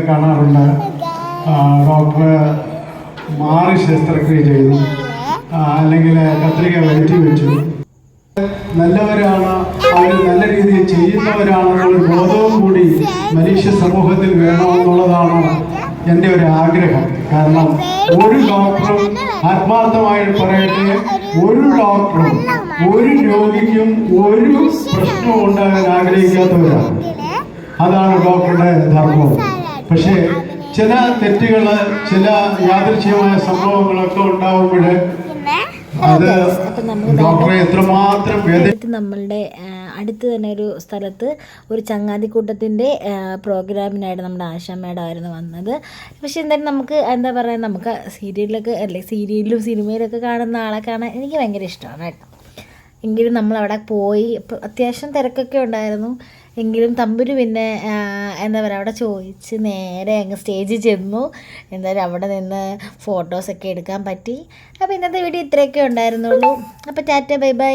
കാണാറുണ്ട്. ഡോക്ടർ മാറി ശസ്ത്രക്രിയ ചെയ്തു, അല്ലെങ്കിൽ കത്രിക വയറ്റി വെച്ചു. നല്ലവരാണ്, അവർ നല്ല രീതിയിൽ ചെയ്യുന്നവരാണെന്നുള്ള ബോധവും കൂടി മനുഷ്യ സമൂഹത്തിൽ വേണമെന്നുള്ളതാണ് എൻ്റെ ഒരു ആഗ്രഹം. കാരണം ഒരു ഡോക്ടറും, ആത്മാർത്ഥമായിട്ട് പറയട്ടെ, ഒരു ഡോക്ടറും ഒരു രോഗിക്കും ഒരു പ്രശ്നവും ഉണ്ടാകാൻ ആഗ്രഹിക്കാത്തവരാണ്. അതാണ് ഡോക്ടറുടെ ധർമ്മം. പക്ഷേ ചില തെറ്റുകൾ, ചില യാദൃച്ഛികമായ സംഭവങ്ങളൊക്കെ ഉണ്ടാവുമ്പോൾ അത് ഡോക്ടറെ എത്രമാത്രം നമ്മളുടെ അടുത്ത് തന്നെ ഒരു സ്ഥലത്ത് ഒരു ചങ്ങാതിക്കൂട്ടത്തിൻ്റെ പ്രോഗ്രാമിനായിട്ട് നമ്മുടെ ആശാ മേഡം ആയിരുന്നു വന്നത്. പക്ഷെ എന്തായാലും നമുക്ക് എന്താ പറയുക, നമുക്ക് സീരിയലിലൊക്കെ അല്ലെ, സീരിയലിലും സിനിമയിലൊക്കെ കാണുന്ന ആളെ കാണാൻ എനിക്ക് ഭയങ്കര ഇഷ്ടമാണ് കേട്ടോ. എങ്കിലും നമ്മളവിടെ പോയി, അത്യാവശ്യം തിരക്കൊക്കെ ഉണ്ടായിരുന്നു. എങ്കിലും തമ്പുരു പിന്നെ എന്താ പറയുക, അവിടെ ചോദിച്ച് നേരെ അങ്ങ് സ്റ്റേജിൽ ചെന്നു. എന്തായാലും അവിടെ നിന്ന് ഫോട്ടോസൊക്കെ എടുക്കാൻ പറ്റി. അപ്പോൾ ഇന്നത്തെ വീഡിയോ ഇത്രയൊക്കെ ഉണ്ടായിരുന്നുള്ളൂ. അപ്പോൾ ടാറ്റ, ബൈ ബൈ.